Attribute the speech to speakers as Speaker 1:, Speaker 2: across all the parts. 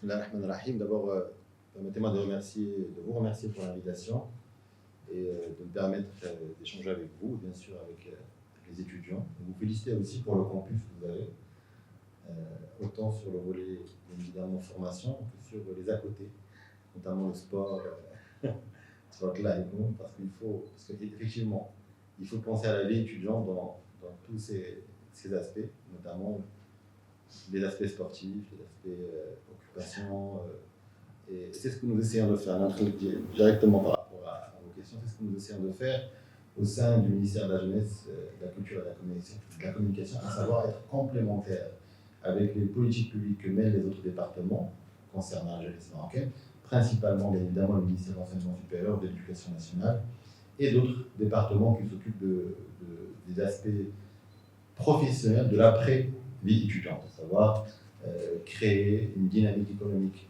Speaker 1: Bismillah ar-Rahman ar-Rahim. D'abord, permettez-moi de vous remercier pour l'invitation et de me permettre d'échanger avec vous, bien sûr avec les étudiants. Vous féliciter aussi pour le campus que vous avez, autant sur le volet, bien évidemment, formation, que sur les à côté, notamment le sport, parce qu'effectivement, il faut penser à la vie étudiante dans tous ces aspects, notamment les aspects sportifs, les aspects occupation, et c'est ce que nous essayons de faire, directement par rapport à vos questions, c'est ce que nous essayons de faire au sein du ministère de la Jeunesse, de la Culture et de la Communication, à savoir être complémentaire avec les politiques publiques que mènent les autres départements concernant la jeunesse marocaine, principalement, bien évidemment, le ministère de l'Enseignement supérieur, de l'Éducation nationale, et d'autres départements qui s'occupent des aspects professionnels de l'après-vie étudiante, à savoir créer une dynamique économique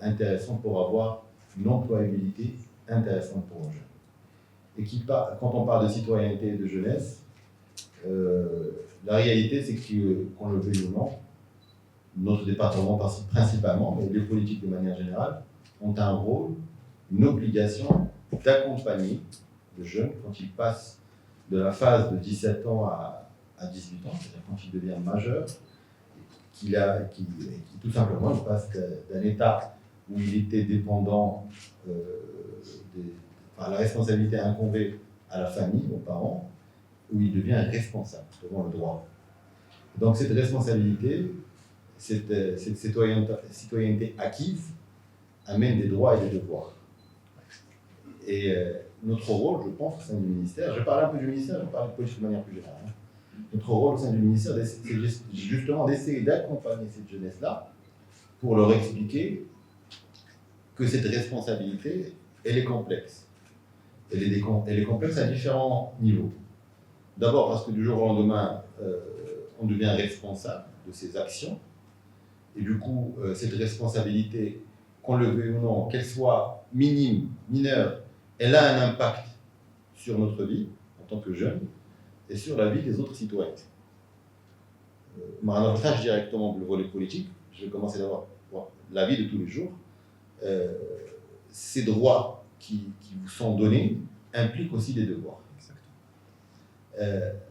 Speaker 1: intéressante pour avoir une employabilité intéressante pour nos jeunes. Quand on parle de citoyenneté et de jeunesse, la réalité, c'est qu'on le veuille ou non, notre département principalement, mais les politiques de manière générale, ont un rôle, une obligation d'accompagner le jeune quand il passe de la phase de 17 ans à 18 ans, c'est-à-dire quand il devient majeur, qui tout simplement il passe d'un état où il était dépendant, la responsabilité incombée à la famille, aux parents, où il devient responsable devant le droit. Donc cette responsabilité, cette citoyenneté acquise, amène des droits et des devoirs. Et notre rôle, je pense, au sein du ministère, je parle un peu du ministère, je parle de politique de manière plus générale. Notre rôle au sein du ministère, c'est justement d'essayer d'accompagner cette jeunesse-là pour leur expliquer que cette responsabilité, elle est complexe. Elle est complexe à différents niveaux. D'abord parce que du jour au lendemain, on devient responsable de ses actions. Et du coup, cette responsabilité, qu'on le veuille ou non, qu'elle soit minime, mineure, elle a un impact sur notre vie en tant que jeune et sur la vie des autres citoyens. En avantage directement le volet politique, je vais commencer d'abord la vie de tous les jours. Ces droits qui vous sont donnés impliquent aussi des devoirs.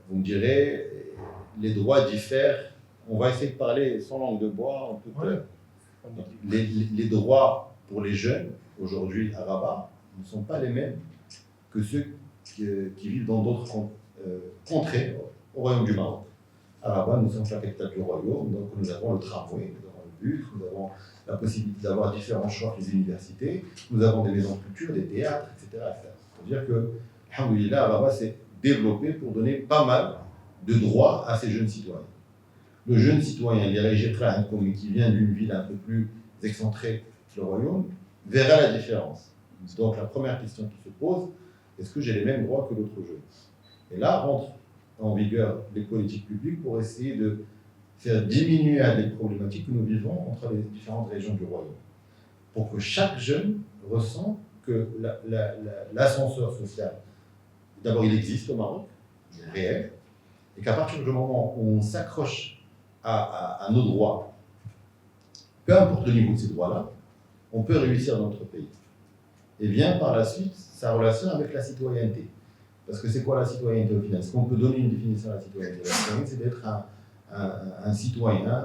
Speaker 1: Vous me direz, les droits diffèrent. On va essayer de parler sans langue de bois. Les droits pour les jeunes, aujourd'hui à Rabat, ne sont pas les mêmes que ceux qui vivent dans d'autres contrées au Royaume du Maroc. À Rabat, nous sommes la capitale du Royaume, donc nous avons le tramway, nous avons le bus, nous avons la possibilité d'avoir différents choix les universités, nous avons des maisons de culture, des théâtres, etc. C'est-à-dire que, alhamdoulilah, à Rabat s'est développé pour donner pas mal de droits à ces jeunes citoyens. Le jeune citoyen, qui vient d'une ville un peu plus excentrée que le Royaume, verra la différence. Donc la première question qui se pose, est-ce que j'ai les mêmes droits que l'autre jeune? Et là rentrent en vigueur les politiques publiques pour essayer de faire diminuer les problématiques que nous vivons entre les différentes régions du Royaume. Pour que chaque jeune ressent que l'ascenseur social, d'abord il existe au Maroc, il est réel, et qu'à partir du moment où on s'accroche à nos droits, peu importe le niveau de ces droits-là, on peut réussir dans notre pays. Et vient par la suite sa relation avec la citoyenneté. Parce que c'est quoi la citoyenneté au final? Est-ce qu'on peut donner une définition à la citoyenneté? La citoyenneté, c'est d'être un citoyen,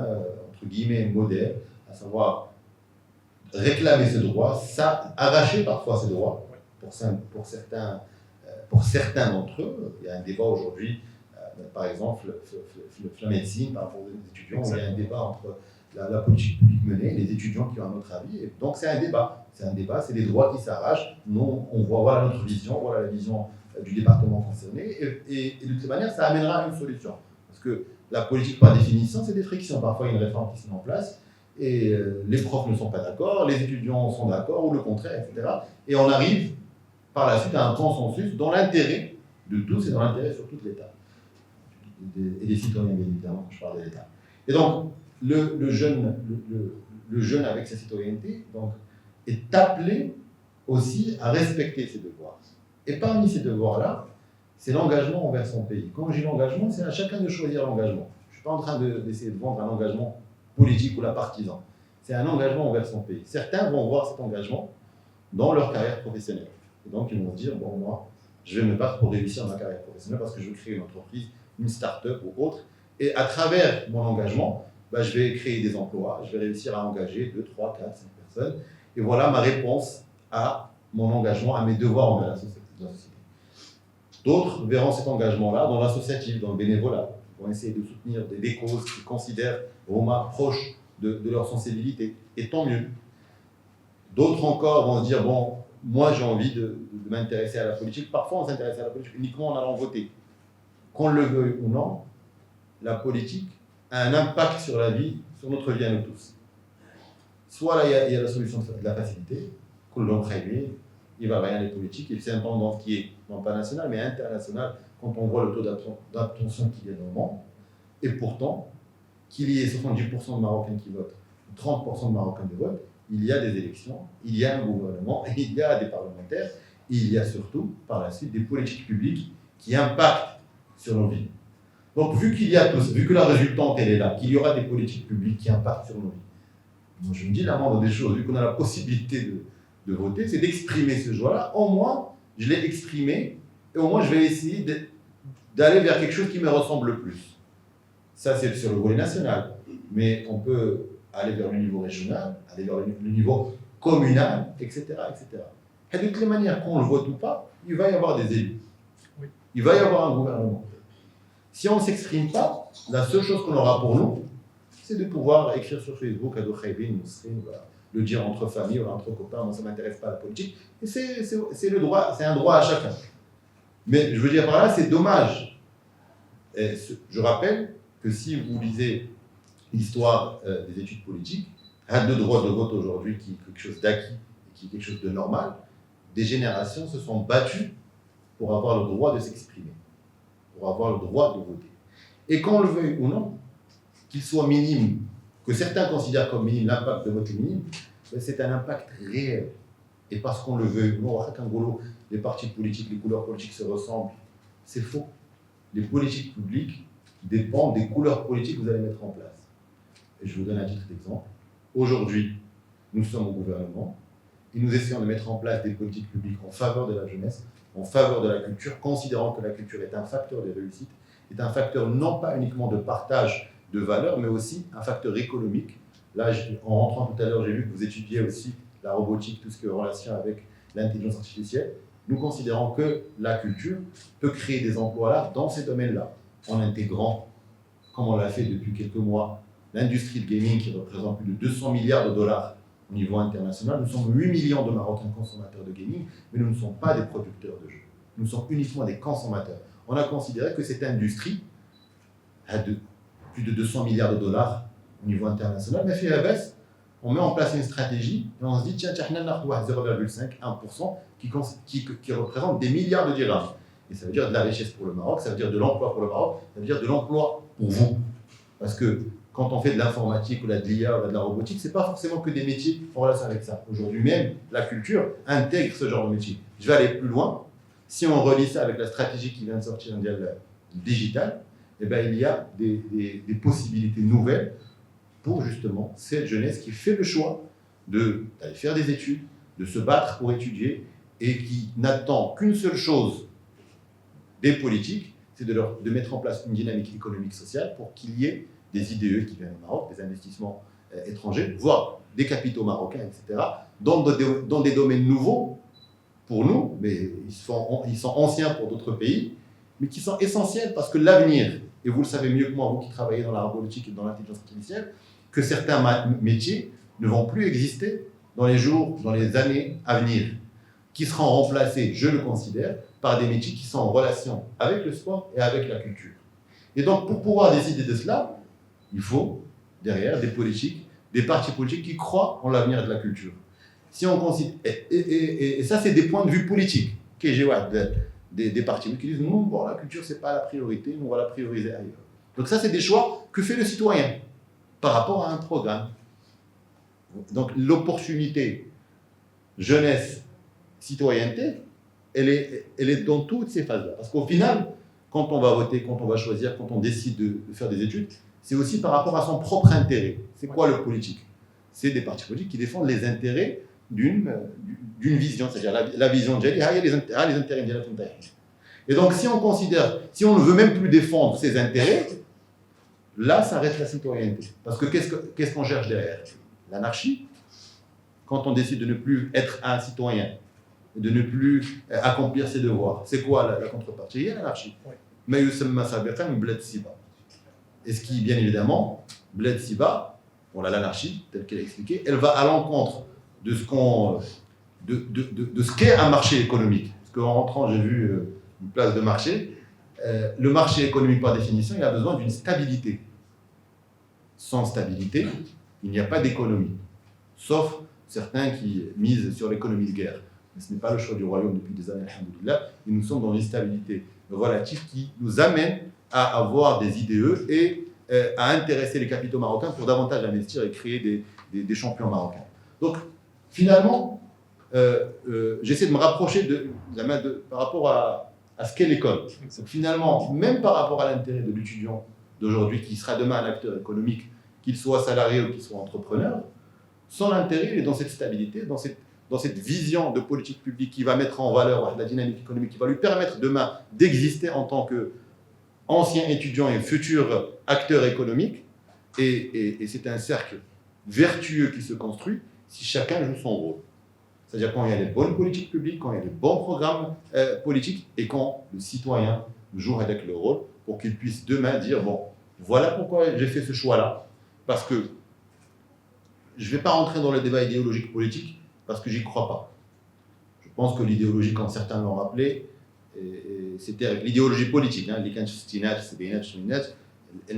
Speaker 1: entre guillemets, modèle, à savoir réclamer ses droits, arracher parfois ses droits, pour certains d'entre eux. Il y a un débat aujourd'hui, par exemple, la médecine, par rapport aux étudiants, il y a un débat entre la politique publique menée, les étudiants qui ont un autre avis. Et donc c'est un débat, c'est des droits qui s'arrachent. Nous, on voit, voilà notre vision, voilà la vision du département concerné, et de toute manière, ça amènera à une solution. Parce que la politique, par définition, c'est des frictions. Parfois, il y a une réforme qui se met en place, et les profs ne sont pas d'accord, les étudiants sont d'accord, ou le contraire, etc. Et on arrive, par la suite, à un consensus dans l'intérêt de tous, et dans l'intérêt surtout de l'État. Et des citoyens, bien évidemment, quand je parle de l'État. Et donc, le jeune avec sa citoyenneté donc, est appelé aussi à respecter ses devoirs. Et parmi ces devoirs-là, c'est l'engagement envers son pays. Quand j'ai l'engagement, c'est à chacun de choisir l'engagement. Je ne suis pas en train d'essayer de vendre un engagement politique ou la partisan. c'est un engagement envers son pays. Certains vont voir cet engagement dans leur carrière professionnelle. Et donc, ils vont se dire, bon, moi, je vais me battre pour réussir ma carrière professionnelle parce que je veux créer une entreprise, une start-up ou autre. Et à travers mon engagement, bah, je vais créer des emplois, je vais réussir à engager 2, 3, 4, 5 personnes. Et voilà ma réponse à mon engagement, à mes devoirs envers la société. D'autres verront cet engagement-là dans l'associatif, dans le bénévolat. Ils vont essayer de soutenir des causes qu'ils considèrent vraiment proches de leur sensibilité. Et tant mieux. D'autres encore vont se dire, bon, moi j'ai envie de m'intéresser à la politique. Parfois on s'intéresse à la politique uniquement en allant voter. Qu'on le veuille ou non, la politique a un impact sur la vie, sur notre vie à nous tous. Soit là il y a la solution de la facilité, que l'on prévient, il va rien les politiques, et c'est une tendance qui est non pas nationale mais internationale quand on voit le taux d'abstention qu'il y a dans le monde. Et pourtant, qu'il y ait 70% de Marocains qui votent, 30% de Marocains qui votent, il y a des élections, il y a un gouvernement, il y a des parlementaires, et il y a surtout, par la suite, des politiques publiques qui impactent sur nos vies. Donc, vu qu'il y a tous, vu que la résultante, elle est là, qu'il y aura des politiques publiques qui impactent sur nos vies, moi, je me dis la moindre des choses, vu qu'on a la possibilité de voter, c'est d'exprimer ce choix-là. Au moins, je l'ai exprimé, et au moins, je vais essayer d'aller vers quelque chose qui me ressemble le plus. Ça, c'est sur le volet national. Mais on peut aller vers le niveau régional, aller vers le niveau communal, etc. etc. Et de toutes les manières, qu'on le vote ou pas, il va y avoir des élus. Oui. Il va y avoir un gouvernement. Si on ne s'exprime pas, la seule chose qu'on aura pour nous, c'est de pouvoir écrire sur Facebook, le dire entre familles ou entre copains, moi ça ne m'intéresse pas la politique. Et c'est le droit, c'est un droit à chacun. Mais je veux dire par là, c'est dommage. Et je rappelle que si vous lisez l'histoire des études politiques, le droit de vote aujourd'hui qui est quelque chose d'acquis, qui est quelque chose de normal, des générations se sont battues pour avoir le droit de s'exprimer, pour avoir le droit de voter. Et qu'on le veuille ou non, qu'il soit minime, que certains considèrent comme minime, l'impact de vote est minime, c'est un impact réel. Et parce qu'on le veuille ou non, les partis politiques, les couleurs politiques se ressemblent, c'est faux. Les politiques publiques dépendent des couleurs politiques que vous allez mettre en place. Et je vous donne un titre d'exemple. Aujourd'hui, nous sommes au gouvernement et nous essayons de mettre en place des politiques publiques en faveur de la jeunesse, en faveur de la culture, considérant que la culture est un facteur de réussite, est un facteur non pas uniquement de partage de valeurs, mais aussi un facteur économique. Là, en rentrant tout à l'heure, j'ai vu que vous étudiez aussi la robotique, tout ce qui est en relation avec l'intelligence artificielle. Nous considérons que la culture peut créer des emplois là, dans ces domaines-là, en intégrant, comme on l'a fait depuis quelques mois, l'industrie de gaming qui représente plus de 200 milliards de dollars au niveau international. Nous sommes 8 millions de Marocains consommateurs de gaming, mais nous ne sommes pas des producteurs de jeux. Nous sommes uniquement des consommateurs. On a considéré que cette industrie a plus de 200 milliards de dollars au niveau international, mais fait la baisse. On met en place une stratégie et on se dit, tiens, on a 0,5, 1% qui représente des milliards de dirhams. Et ça veut dire de la richesse pour le Maroc, ça veut dire de l'emploi pour le Maroc, ça veut dire de l'emploi pour vous. Parce que quand on fait de l'informatique ou de l'IA ou de la robotique, ce n'est pas forcément que des métiers en relation avec ça. Aujourd'hui même, la culture intègre ce genre de métier. Je vais aller plus loin. Si on relie ça avec la stratégie qui vient de sortir digitale, eh ben, il y a des possibilités nouvelles pour justement cette jeunesse qui fait le choix d'aller faire des études, de se battre pour étudier et qui n'attend qu'une seule chose des politiques, c'est de mettre en place une dynamique économique sociale pour qu'il y ait des IDE qui viennent au Maroc, des investissements étrangers, voire des capitaux marocains, etc., dans des domaines nouveaux pour nous, mais ils sont anciens pour d'autres pays, mais qui sont essentiels parce que l'avenir, et vous le savez mieux que moi, vous qui travaillez dans la robotique et dans l'intelligence artificielle, que certains métiers ne vont plus exister dans les jours, dans les années à venir, qui seront remplacés, je le considère, par des métiers qui sont en relation avec le sport et avec la culture. Et donc, pour pouvoir décider de cela, il faut, derrière, des politiques, des partis politiques qui croient en l'avenir de la culture. Si on considère, et ça, c'est des points de vue politiques, des partis qui disent, non, bon, la culture, ce n'est pas la priorité, on va la prioriser ailleurs. Donc ça, c'est des choix que fait le citoyen par rapport à un programme. Donc l'opportunité jeunesse, citoyenneté, elle est dans toutes ces phases-là. Parce qu'au final, quand on va voter, quand on va choisir, quand on décide de faire des études, c'est aussi par rapport à son propre intérêt. C'est quoi le politique? c'est des partis politiques qui défendent les intérêts d'une vision, c'est-à-dire la vision de Jali, les intérêts de la. Et donc, si on ne veut même plus défendre ces intérêts, là, ça reste la citoyenneté. Parce que qu'est-ce qu'on cherche derrière? L'anarchie. Quand on décide de ne plus être un citoyen, de ne plus accomplir ses devoirs, c'est quoi la contrepartie? Il y a l'anarchie. Mais yusamma sabiqan blad siba. Et ce qui, bien évidemment, blad siba, voilà l'anarchie, telle qu'elle est expliquée, elle va à l'encontre de ce qu'est un marché économique. Parce qu'en rentrant, j'ai vu une place de marché. Le marché économique, par définition, il a besoin d'une stabilité. Sans stabilité, il n'y a pas d'économie. Sauf certains qui misent sur l'économie de guerre. Mais ce n'est pas le choix du royaume depuis des années, alhamdoulilah. Et nous sommes dans une stabilité relative qui nous amène à avoir des IDE et à intéresser les capitaux marocains pour davantage investir et créer des champions marocains. Donc, finalement, j'essaie de me rapprocher par rapport à ce qu'est l'école. Donc, finalement, même par rapport à l'intérêt de l'étudiant d'aujourd'hui, qui sera demain un acteur économique, qu'il soit salarié ou qu'il soit entrepreneur, son intérêt est dans cette stabilité, dans cette vision de politique publique qui va mettre en valeur la dynamique économique, qui va lui permettre demain d'exister en tant qu'ancien étudiant et futur acteur économique. Et c'est un cercle vertueux qui se construit si chacun joue son rôle. C'est-à-dire quand il y a les bonnes politiques publiques, quand il y a les bons programmes politiques et quand le citoyen joue avec le rôle pour qu'il puisse demain dire, bon, voilà pourquoi j'ai fait ce choix-là, parce que je ne vais pas rentrer dans le débat idéologique politique parce que j'y crois pas. Je pense que l'idéologie, quand certains l'ont rappelé, c'était l'idéologie politique, elle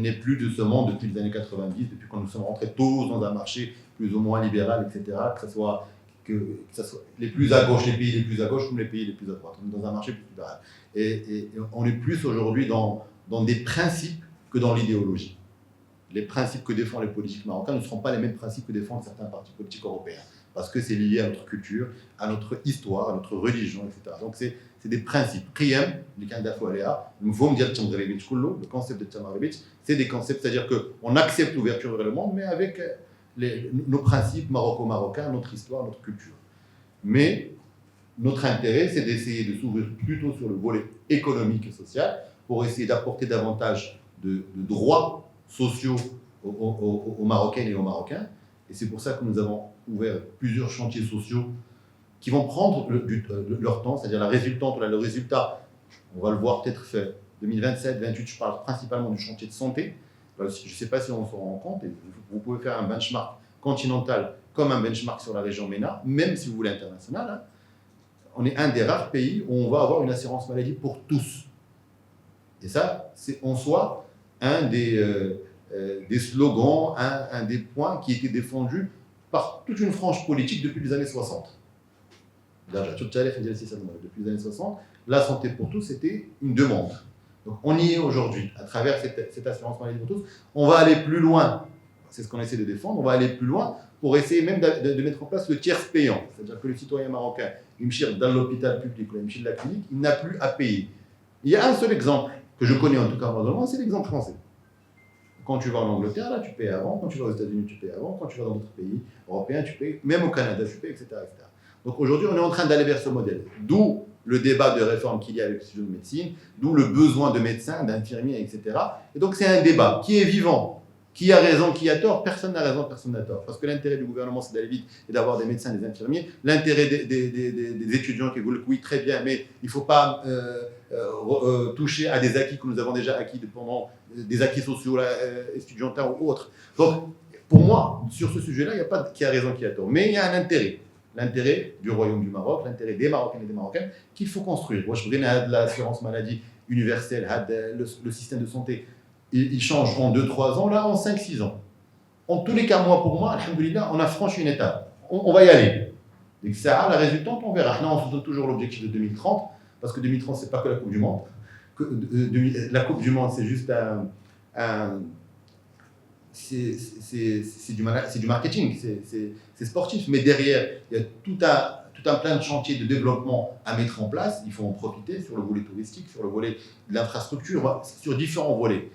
Speaker 1: n'est plus de ce monde depuis les années 90, depuis quand nous sommes rentrés tous dans un marché plus ou moins libéral, etc., que ce soit les plus à gauche, les pays les plus à gauche, comme les pays les plus à droite. On est dans un marché plus libéral. Et on est plus aujourd'hui dans des principes que dans l'idéologie. Les principes que défendent les politiques marocains ne seront pas les mêmes principes que défendent certains partis politiques européens. Parce que c'est lié à notre culture, à notre histoire, à notre religion, etc. Donc c'est des principes. Qiyam, le concept de Tamaribitch, c'est des concepts, c'est-à-dire qu'on accepte l'ouverture vers le monde, mais avec nos principes marocains, notre histoire, notre culture. Mais notre intérêt, c'est d'essayer de s'ouvrir plutôt sur le volet économique et social pour essayer d'apporter davantage de droits sociaux aux Marocaines et aux Marocains. Et c'est pour ça que nous avons ouvert plusieurs chantiers sociaux qui vont prendre leur temps, c'est-à-dire le résultat, on va le voir peut-être fait 2027-2028, je parle principalement du chantier de santé. Je ne sais pas si on s'en rend compte, et vous pouvez faire un benchmark continental comme un benchmark sur la région MENA, même si vous voulez international. Hein. On est un des rares pays où on va avoir une assurance maladie pour tous. Et ça, c'est en soi un des slogans, un des points qui étaient défendus par toute une frange politique depuis les années 60. Depuis les années 60, la santé pour tous, c'était une demande. Donc on y est aujourd'hui, à travers cette assurance maladie pour tous. On va aller plus loin, c'est ce qu'on essaie de défendre, on va aller plus loin pour essayer même de mettre en place le tiers payant. C'est-à-dire que le citoyen marocain, il me cherche dans l'hôpital public ou il me cherche de la clinique, il n'a plus à payer. Il y a un seul exemple, que je connais en tout cas dans le monde, c'est l'exemple français. Quand tu vas en Angleterre, là, tu payes avant. Quand tu vas aux États-Unis, tu payes avant. Quand tu vas dans d'autres pays européens, tu payes. Même au Canada, tu payes, etc., etc. Donc aujourd'hui, on est en train d'aller vers ce modèle. D'où le débat de réforme qu'il y a avec le studio de médecine, d'où le besoin de médecins, d'infirmiers, etc. Et donc c'est un débat qui est vivant. Qui a raison, qui a tort? Personne n'a raison, personne n'a tort. Parce que l'intérêt du gouvernement, c'est d'aller vite et d'avoir des médecins, des infirmiers. L'intérêt des étudiants qui vous le oui, très bien, mais il ne faut pas toucher à des acquis que nous avons déjà acquis pendant des acquis sociaux, étudiantins ou autres. Donc, pour moi, sur ce sujet-là, il n'y a pas qui a raison, qui a tort. Mais il y a un intérêt. L'intérêt du Royaume du Maroc, l'intérêt des Marocains et des Marocaines qu'il faut construire. Moi, je voudrais l'assurance maladie universelle, le système de santé. Il change en 2-3 ans, là en 5-6 ans. En tous les cas, pour moi, alhamdoulilah, on a franchi une étape. On va y aller. Et ça, la résultante, on verra. Là, on se donne toujours l'objectif de 2030, parce que 2030, ce n'est pas que la Coupe du Monde. La Coupe du Monde, c'est juste c'est du marketing, c'est sportif. Mais derrière, il y a tout un plein de chantiers de développement à mettre en place. Il faut en profiter sur le volet touristique, sur le volet de l'infrastructure, sur différents volets.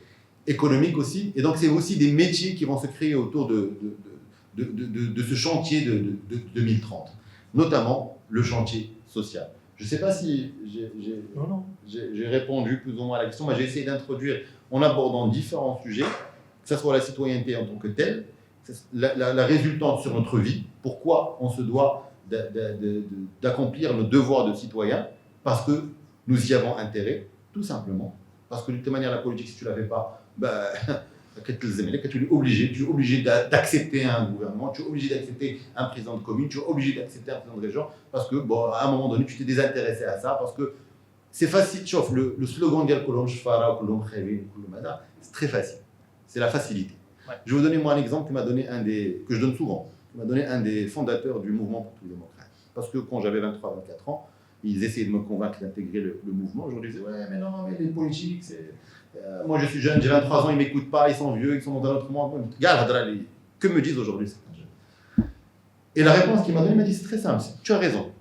Speaker 1: Économique aussi, et donc c'est aussi des métiers qui vont se créer autour de de ce chantier de 2030, notamment le chantier social. Je ne sais pas si j'ai répondu plus ou moins à la question, mais j'ai essayé d'introduire en abordant différents sujets, que ce soit la citoyenneté en tant que telle, la résultante sur notre vie, pourquoi on se doit d'accomplir nos devoirs de citoyen, parce que nous y avons intérêt, tout simplement. Parce que de toute manière, la politique, si tu ne la fais pas, tu es obligé d'accepter un gouvernement, tu es obligé d'accepter un président de commune, tu es obligé d'accepter un président de région, parce que, à un moment donné, tu t'es désintéressé à ça, parce que c'est facile. Chauffe, le slogan de c'est très facile. C'est la facilité. Ouais. Je vais vous donner moi un exemple que je donne souvent, qui m'a donné un des fondateurs du mouvement pour tous les démocrates. Parce que quand j'avais 23-24 ans, ils essayaient de me convaincre d'intégrer le mouvement. Je leur disais, ouais, mais non, mais les politiques, c'est... moi, je suis jeune, j'ai 23 ans, ils ne m'écoutent pas, ils sont vieux, ils sont dans un autre monde. Que me disent aujourd'hui certains jeunes? Et la réponse qu'il m'a donnée, il m'a dit, c'est très simple, tu as raison.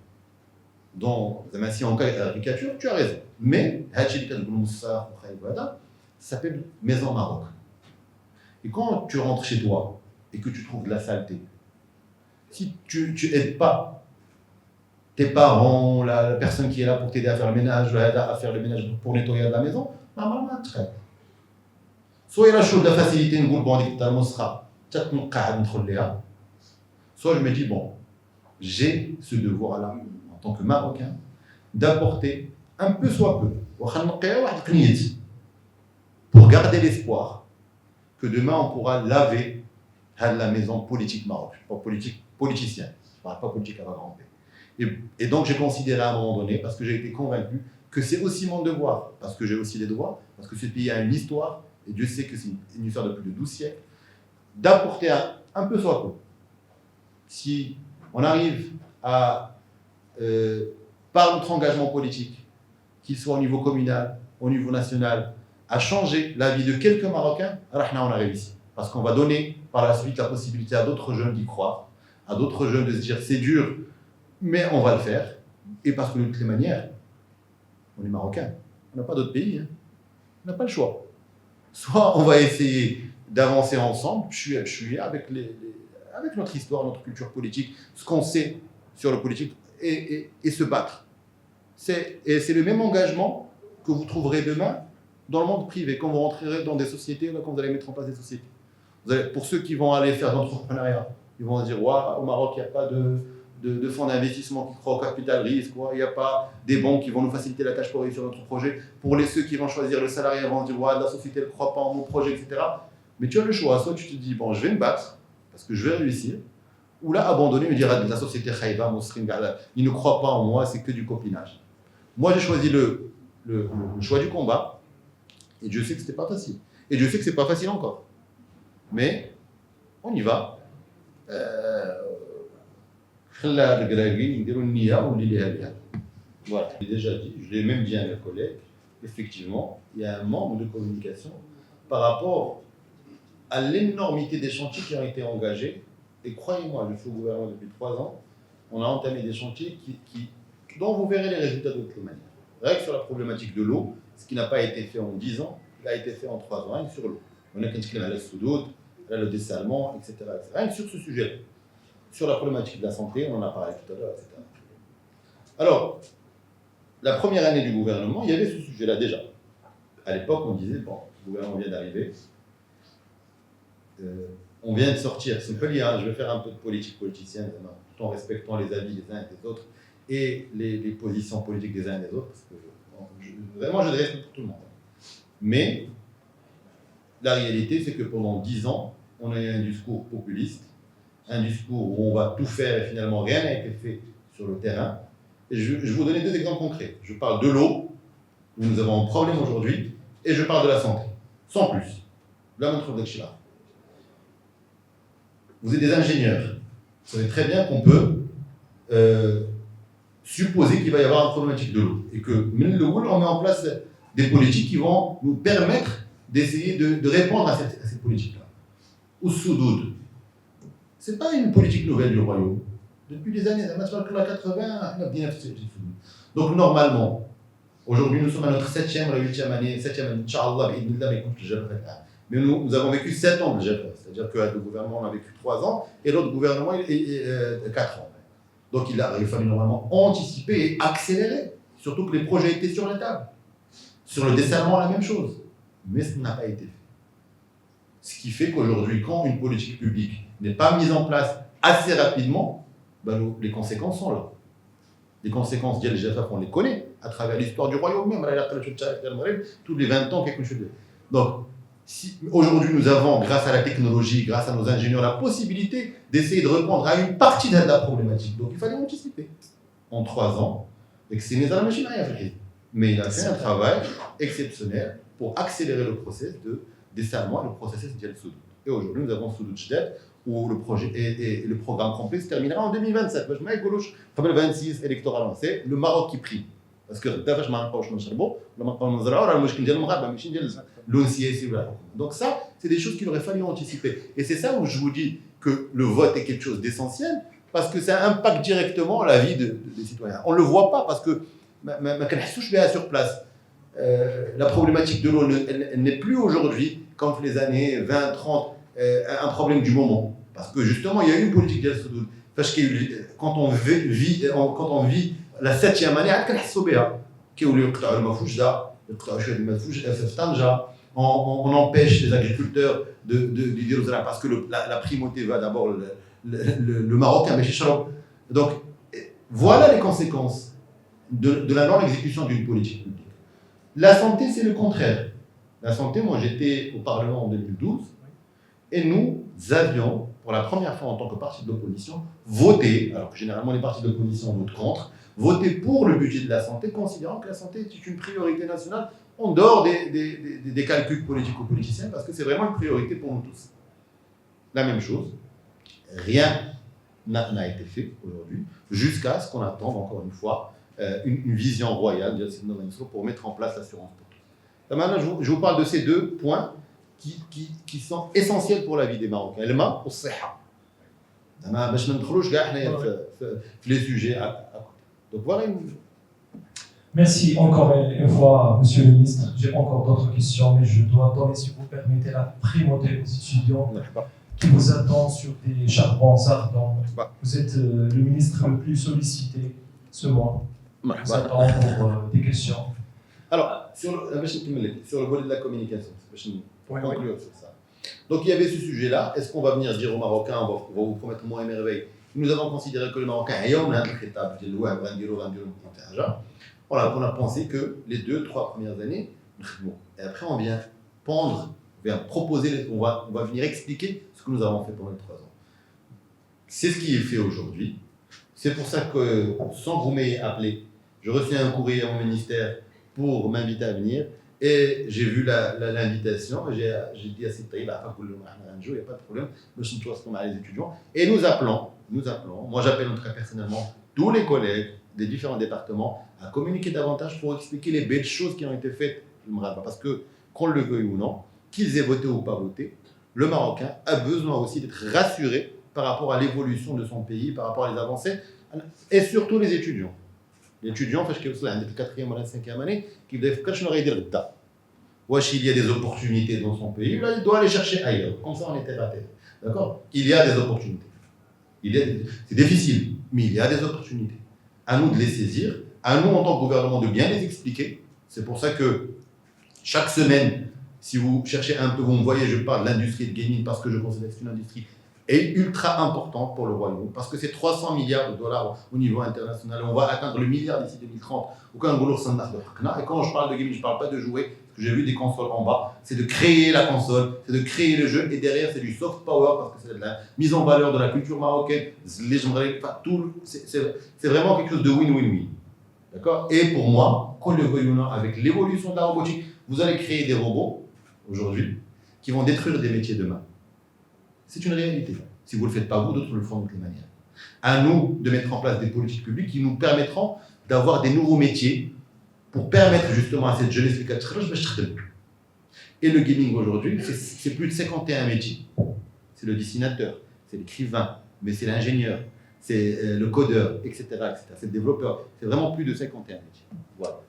Speaker 1: Si en caricature, tu as raison. Mais, ça s'appelle Maison Maroc. Et quand tu rentres chez toi et que tu trouves de la saleté, si tu n'aides pas tes parents, la personne qui est là pour t'aider à faire le ménage, pour nettoyer la maison, soit il y a la chose de la facilité, soit je me dis, bon, j'ai ce devoir-là, en tant que Marocain, d'apporter un peu soit peu, pour garder l'espoir que demain on pourra laver la maison politique Maroc, pas politique politicien, je ne parle pas politique à la grande paix. Et donc j'ai considéré à un moment donné, parce que j'ai été convaincu que c'est aussi mon devoir, parce que j'ai aussi des droits, parce que ce pays a une histoire, et Dieu sait que c'est une histoire de plus de 12 siècles, d'apporter un peu soit peu. Si on arrive à, par notre engagement politique, qu'il soit au niveau communal, au niveau national, à changer la vie de quelques Marocains, on a réussi. Parce qu'on va donner par la suite la possibilité à d'autres jeunes d'y croire, à d'autres jeunes de se dire c'est dur, mais on va le faire. Et parce que de toutes les manières, on est Marocains, on n'a pas d'autre pays, hein. On n'a pas le choix. Soit on va essayer d'avancer ensemble, avec notre histoire, notre culture politique, ce qu'on sait sur le politique, et se battre. C'est le même engagement que vous trouverez demain dans le monde privé, quand vous rentrerez dans des sociétés, quand vous allez mettre en place des sociétés. Pour ceux qui vont aller faire de l'entrepreneuriat, ils vont se dire, au Maroc, il n'y a pas de fonds d'investissement qui croient au capital risque, il n'y a pas des banques qui vont nous faciliter la tâche pour réussir notre projet. Pour ceux qui vont choisir le salarié, ils vont se dire, la société ne croit pas en mon projet, etc. Mais tu as le choix, soit tu te dis, bon, je vais me battre, parce que je vais réussir, ou là, abandonner, me dire, la société Khaïba, il ne croit pas en moi, c'est que du copinage. Moi, j'ai choisi le choix du combat, et Dieu sait que ce n'était pas facile. Et Dieu sait que ce n'est pas facile encore. Mais on y va. Voilà. J'ai déjà dit, je l'ai même dit à mes collègues, effectivement, il y a un manque de communication par rapport à l'énormité des chantiers qui ont été engagés. Et croyez-moi, je suis au gouvernement depuis 3 ans, on a entamé des chantiers dont vous verrez les résultats de toute manière. Rien que sur la problématique de l'eau, ce qui n'a pas été fait en 10 ans, il a été fait en 3 ans, rien que sur l'eau. On a le dessalement, etc. Rien que sur ce sujet. Sur la problématique de la santé, on en a parlé tout à l'heure, etc. Alors, la première année du gouvernement, il y avait ce sujet-là déjà. À l'époque, on disait, bon, le gouvernement vient d'arriver, on vient de sortir, c'est un peu lié, je vais faire un peu de politique politicienne, tout en respectant les avis des uns et des autres, et les positions politiques des uns et des autres, parce que vraiment, je respecte pour tout le monde. Mais la réalité, c'est que pendant 10 ans, on a eu un discours populiste, un discours où on va tout faire et finalement rien n'a été fait sur le terrain. Et je vais vous donner 2 exemples concrets. Je parle de l'eau, où nous avons un problème aujourd'hui, et je parle de la santé, sans plus. Là, notre objectif. Vous êtes des ingénieurs. Vous savez très bien qu'on peut supposer qu'il va y avoir une problématique de l'eau. Et que, on met en place des politiques qui vont nous permettre d'essayer de répondre à cette politique-là. Ou Soudoud. Ce n'est pas une politique nouvelle du royaume. Depuis les années 80, donc normalement, aujourd'hui nous sommes à notre 7e ou la 8e année, Inch'Allah, Mais nous avons vécu 7 ans de GFA, c'est-à-dire que le gouvernement a vécu 3 ans et l'autre gouvernement 4 ans. Donc il fallu normalement anticiper et accélérer, surtout que les projets étaient sur la table. Sur le dessalement, la même chose. Mais ce n'a pas été fait. Ce qui fait qu'aujourd'hui, quand une politique publique n'est pas mise en place assez rapidement, ben les conséquences sont là. Les conséquences d'Yel Jaffa, on les connaît à travers l'histoire du royaume même, tous les 20 ans, quelque chose de... Donc, si aujourd'hui nous avons, grâce à la technologie, grâce à nos ingénieurs, la possibilité d'essayer de répondre à une partie de la problématique. Donc il fallait anticiper. En 3 ans, et que c'est mis à la machine à faire. Mais il a fait un travail exceptionnel pour accélérer le processus de dessalement et le processus de Soudoud. Et aujourd'hui, nous avons Soudoud Jdet, où le projet et le programme complet se terminera en 2027. Je m'ai dit, 26 électoral, c'est le Maroc qui prime. Parce que d'abord, je m'en parle, je m'en parle, donc ça, c'est des choses qu'il aurait fallu anticiper. Et c'est ça où je vous dis que le vote est quelque chose d'essentiel, parce que ça impacte directement la vie des citoyens. On ne le voit pas, parce que sur place. La problématique de l'eau elle n'est plus aujourd'hui, comme les années 20, 30, un problème du moment. Parce que justement, il y a eu une politique de Soudoud. Quand on vit la 7e année, on empêche les agriculteurs de dire parce que la primauté va d'abord le Maroc. Donc, voilà les conséquences de la non-exécution d'une politique publique. La santé, c'est le contraire. La santé, moi j'étais au Parlement en 2012 et nous avions, pour la première fois en tant que parti de l'opposition, voté, alors que généralement les partis de l'opposition votent contre, voté pour le budget de la santé, considérant que la santé est une priorité nationale en dehors des calculs politico-politiciens, parce que c'est vraiment une priorité pour nous tous. La même chose, rien n'a été fait aujourd'hui, jusqu'à ce qu'on attende encore une fois une vision royale pour mettre en place l'assurance pour tous. Maintenant, je vous parle de ces 2 points qui sont essentiels pour la vie des Marocains. Le ma ou الصحة. باش ما ندخلوش كاع حنايا في les sujets à côté. Donc voilà
Speaker 2: Merci encore une fois, Monsieur le Ministre. J'ai encore d'autres questions, mais je dois donner, si vous permettez, la primauté aux étudiants qui vous attendent sur des charbons ardents. Vous êtes le ministre le plus sollicité ce mois. Vous attend pour des questions.
Speaker 1: Alors, sur le volet de la communication, pour conclure sur ça. Donc il y avait ce sujet-là. Est-ce qu'on va venir dire aux Marocains, on va vous promettre moins et merveille? Nous avons considéré que les Marocains, on a pensé que les 2-3 premières années, et après on vient pendre, on vient proposer, on va venir expliquer ce que nous avons fait pendant les 3 ans. C'est ce qui est fait aujourd'hui. C'est pour ça que, sans que vous m'ayez appelé, je reçois un courrier à mon ministère pour m'inviter à venir. Et j'ai vu l'invitation, j'ai dit à Sitaï, il n'y a pas de problème, les étudiants. Et nous appelons, moi j'appelle très personnellement tous les collègues des différents départements à communiquer davantage pour expliquer les belles choses qui ont été faites. Parce que, qu'on le veuille ou non, qu'ils aient voté ou pas voté, le Marocain a besoin aussi d'être rassuré par rapport à l'évolution de son pays, par rapport à les avancées, et surtout les étudiants. L'étudiant, parce qu'il y a la 4e ou la 5e année, qui doit faire quelque chose. Il y a des opportunités dans son pays, là, il doit aller chercher ailleurs. Comme ça, on était raté. D'accord? Il y a des opportunités. C'est difficile, mais il y a des opportunités. À nous de les saisir, à nous, en tant que gouvernement, de bien les expliquer. C'est pour ça que chaque semaine, si vous cherchez un peu, vous me voyez, je parle de l'industrie de gaming parce que je considère que c'est une industrie est ultra importante pour le Royaume, parce que c'est 300 milliards de dollars au niveau international. On va atteindre le milliard d'ici 2030. Et quand je parle de gaming, je ne parle pas de jouer, parce que j'ai vu des consoles en bas. C'est de créer la console, c'est de créer le jeu, et derrière, c'est du soft power, parce que c'est de la mise en valeur de la culture marocaine. C'est vraiment quelque chose de win-win-win. D'accord? Et pour moi, avec l'évolution de la robotique, vous allez créer des robots, aujourd'hui, qui vont détruire des métiers demain. C'est une réalité. Si vous ne le faites pas vous, d'autres le font de toutes les manières. À nous de mettre en place des politiques publiques qui nous permettront d'avoir des nouveaux métiers pour permettre justement à cette jeunesse de. Et le gaming aujourd'hui, c'est plus de 51 métiers. C'est le dessinateur, c'est l'écrivain, mais c'est l'ingénieur, c'est le codeur, etc., etc. C'est le développeur. C'est vraiment plus de 51 métiers. Voilà.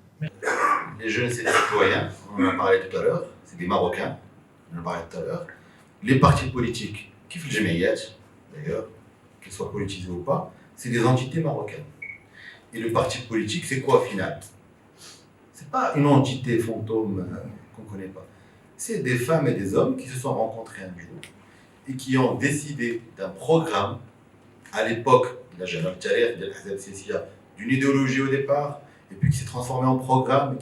Speaker 1: Les jeunes, c'est des citoyens, on en a parlé tout à l'heure, c'est des Marocains. on en parlait tout à l'heure, les partis politiques, qui font le d'ailleurs, qu'ils soient politisés ou pas, c'est des entités marocaines. Et le parti politique, c'est quoi au final? C'est pas une entité fantôme qu'on ne connaît pas. C'est des femmes et des hommes qui se sont rencontrés un jour et qui ont décidé d'un programme, à l'époque, d'une idéologie au départ, et puis qui s'est transformé en programme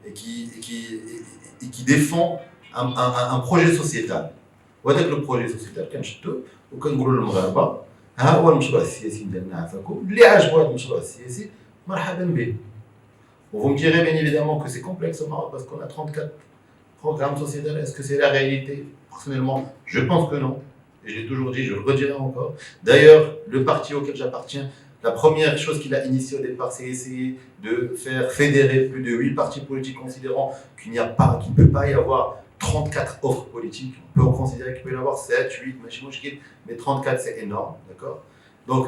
Speaker 1: et qui défend un projet sociétal. وهذاك le projet sociétal كنشدو وكنقولوا للمغاربه ها هو المشروع السياسي ديالنا عافاكم اللي عاجبو هذا المشروع السياسي مرحبا به. Vous me direz bien évidemment que c'est complexe au Maroc parce qu'on a 34 programmes sociétals. Est-ce que c'est la réalité? Personnellement, je pense que non. Et je l'ai toujours dit, je le redirai encore. D'ailleurs, le parti auquel j'appartiens, la première chose qu'il a initiée au départ, c'est essayer de faire fédérer plus de 8 partis politiques, considérant qu'il n'y a pas, qu'il ne peut pas y avoir 34 offres politiques. On peut en considérer qu'il peut y en avoir 7, 8, mais 34 c'est énorme, d'accord? Donc,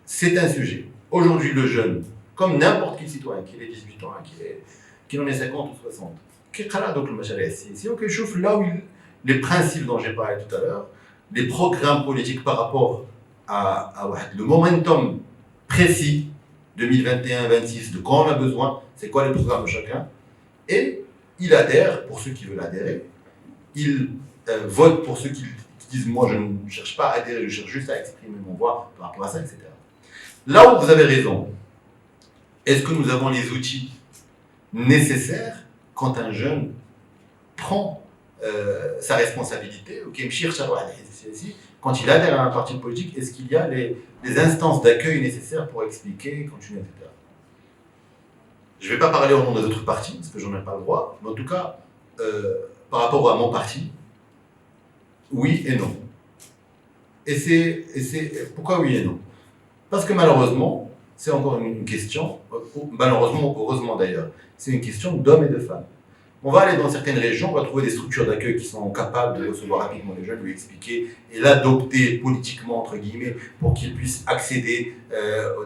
Speaker 1: c'est un sujet. Aujourd'hui, le jeune, comme n'importe quel citoyen, qu'il ait 18 ans, qu'il en ait 50 ou 60, qui est donc le machari ici, on chauffe là où les principes dont j'ai parlé tout à l'heure, les programmes politiques par rapport à le momentum précis 2021-26 de quand on a besoin, c'est quoi les programmes de chacun, et il adhère pour ceux qui veulent adhérer, il vote pour ceux qui disent moi je ne cherche pas à adhérer, je cherche juste à exprimer mon voix par rapport à ça, etc. Là où vous avez raison, est-ce que nous avons les outils nécessaires quand un jeune prend sa responsabilité, quand il adhère à un parti politique, est-ce qu'il y a les instances d'accueil nécessaires pour expliquer, continuer, etc. Je ne vais pas parler au nom des autres partis, parce que j'en ai pas le droit, mais en tout cas, par rapport à mon parti, oui et non. Et c'est pourquoi oui et non? Parce que malheureusement, c'est encore une question, malheureusement, heureusement d'ailleurs, c'est une question d'hommes et de femmes. On va aller dans certaines régions, on va trouver des structures d'accueil qui sont capables de recevoir rapidement les jeunes, lui expliquer et l'adopter politiquement, entre guillemets, pour qu'ils puissent accéder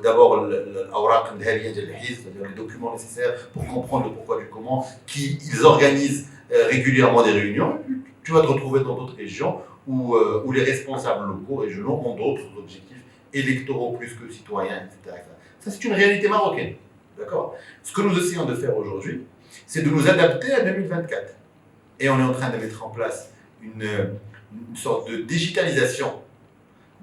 Speaker 1: d'abord l'awraq c'est-à-dire les documents nécessaires pour comprendre le pourquoi du comment, ils organisent régulièrement des réunions. Tu vas te retrouver dans d'autres régions où les responsables locaux, régionaux ont d'autres objectifs électoraux plus que citoyens, etc. Ça, c'est une réalité marocaine. D'accord? Ce que nous essayons de faire aujourd'hui, c'est de nous adapter à 2024. Et on est en train de mettre en place une sorte de digitalisation